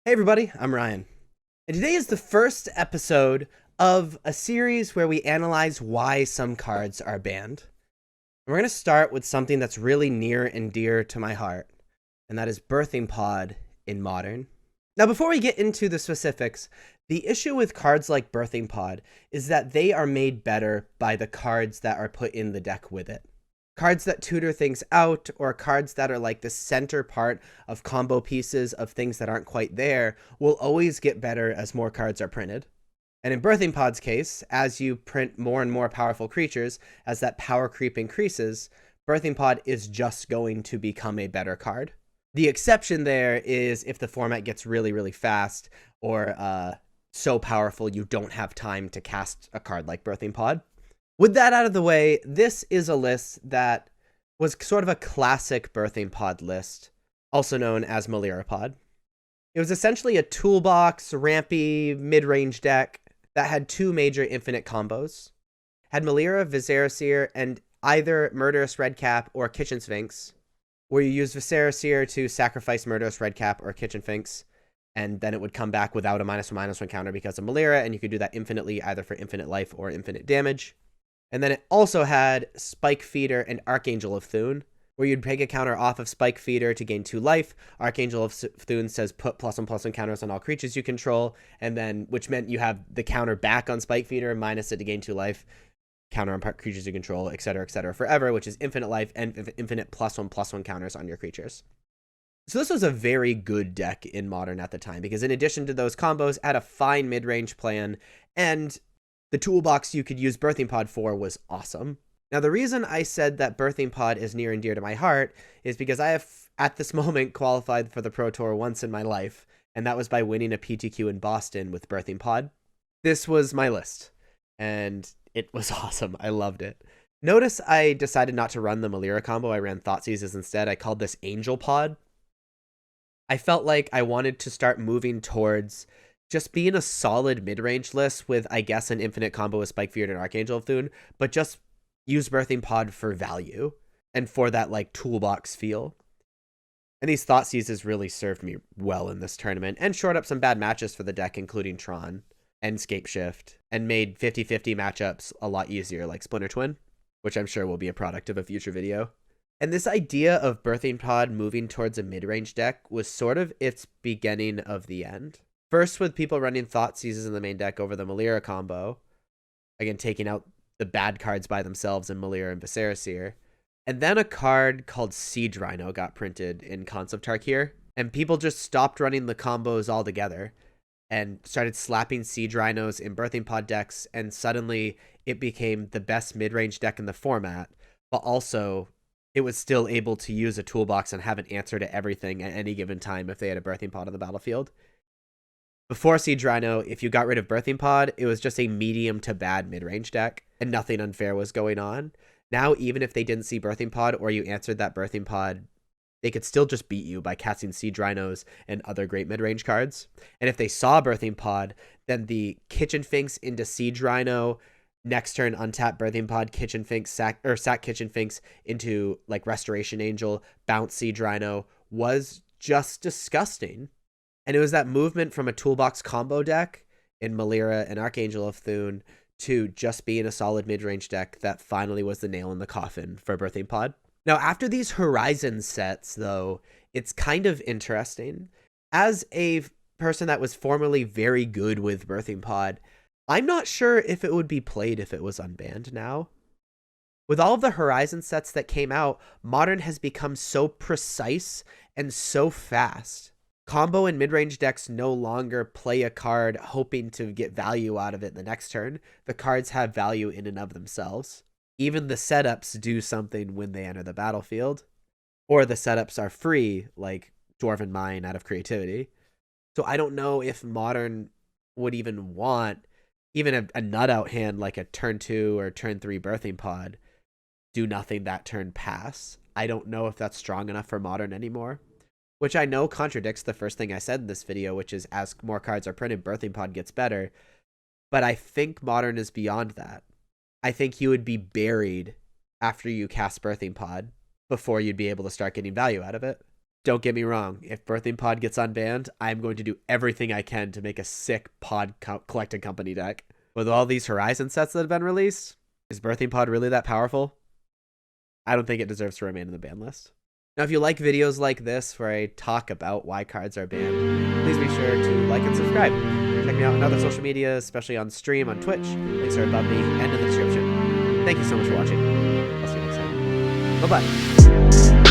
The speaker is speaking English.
Hey everybody, I'm Ryan. And today is the first episode of a series where we analyze why some cards are banned. And we're going to start with something that's really near and dear to my heart, and that is Birthing Pod in Modern. Now, before we get into the specifics, the issue with cards like Birthing Pod is that they are made better by the cards that are put in the deck with it. Cards that tutor things out, or cards that are like the center part of combo pieces of things that aren't quite there, will always get better as more cards are printed. And in Birthing Pod's case, as you print more and more powerful creatures, as that power creep increases, Birthing Pod is just going to become a better card. The exception there is if the format gets really, really fast, or so powerful you don't have time to cast a card like Birthing Pod. With that out of the way, this is a list that was sort of a classic Birthing Pod list, also known as Melira Pod. It was essentially a toolbox, rampy, mid-range deck that had two major infinite combos. Had Melira, Viscera, and either Murderous Redcap or Kitchen Sphinx, where you use Viscera to sacrifice Murderous Redcap or Kitchen Sphinx, and then it would come back without a -1/-1 counter because of Melira, and you could do that infinitely either for infinite life or infinite damage. And then it also had Spike Feeder and Archangel of Thune, where you'd take a counter off of Spike Feeder to gain 2 life. Archangel of Thune says put +1/+1 counters on all creatures you control, and then which meant you have the counter back on Spike Feeder, minus it to gain 2 life, counter on creatures you control, etc., forever, which is infinite life and infinite +1/+1 counters on your creatures. So this was a very good deck in Modern at the time, because in addition to those combos, it had a fine mid-range plan, and the toolbox you could use Birthing Pod for was awesome. Now, the reason I said that Birthing Pod is near and dear to my heart is because I have, at this moment, qualified for the Pro Tour once in my life, and that was by winning a PTQ in Boston with Birthing Pod. This was my list, and it was awesome. I loved it. Notice I decided not to run the Melira combo. I ran Thoughtseizes instead. I called this Angel Pod. I felt like I wanted to start moving towards just being a solid mid-range list with, I guess, an infinite combo with Spike Feared and Archangel of Thune, but just use Birthing Pod for value and for that like toolbox feel. And these Thoughtseizes really served me well in this tournament and shored up some bad matches for the deck, including Tron and Scapeshift, and made 50-50 matchups a lot easier, like Splinter Twin, which I'm sure will be a product of a future video. And this idea of Birthing Pod moving towards a mid-range deck was sort of its beginning of the end. First, with people running Thoughtseizes in the main deck over the Melira combo, again, taking out the bad cards by themselves in Melira and Viscera. And then a card called Siege Rhino got printed in Khans of Tarkir, and people just stopped running the combos altogether and started slapping Siege Rhinos in Birthing Pod decks, and suddenly it became the best mid-range deck in the format, but also it was still able to use a toolbox and have an answer to everything at any given time if they had a Birthing Pod on the battlefield. Before Siege Rhino, if you got rid of Birthing Pod, it was just a medium to bad mid-range deck, and nothing unfair was going on. Now, even if they didn't see Birthing Pod, or you answered that Birthing Pod, they could still just beat you by casting Siege Rhinos and other great mid-range cards. And if they saw Birthing Pod, then the Kitchen Finks into Siege Rhino, next turn untap Birthing Pod, Kitchen Finks, sack Kitchen Finks into like Restoration Angel, bounce Siege Rhino, was just disgusting. And it was that movement from a toolbox combo deck in Melira and Archangel of Thune to just being a solid mid-range deck that finally was the nail in the coffin for Birthing Pod. Now, after these Horizon sets, though, it's kind of interesting. As a person that was formerly very good with Birthing Pod, I'm not sure if it would be played if it was unbanned now. With all of the Horizon sets that came out, Modern has become so precise and so fast. Combo and mid-range decks no longer play a card hoping to get value out of it the next turn. The cards have value in and of themselves. Even the setups do something when they enter the battlefield. Or the setups are free, like Dwarven Mine out of Creativity. So I don't know if Modern would even want even a nut-out hand like a turn 2 or turn 3 Birthing Pod do nothing that turn pass. I don't know if that's strong enough for Modern anymore. Which I know contradicts the first thing I said in this video, which is as more cards are printed, Birthing Pod gets better. But I think Modern is beyond that. I think you would be buried after you cast Birthing Pod before you'd be able to start getting value out of it. don't get me wrong. If Birthing Pod gets unbanned, I'm going to do everything I can to make a sick pod collecting company deck. With all these Horizon sets that have been released, is Birthing Pod really that powerful? I don't think it deserves to remain in the ban list. Now, if you like videos like this where I talk about why cards are banned, please be sure to like and subscribe. Check me out on other social media, especially on stream on Twitch. Links are above me and in the description. Thank you so much for watching. I'll see you next time. Bye-bye.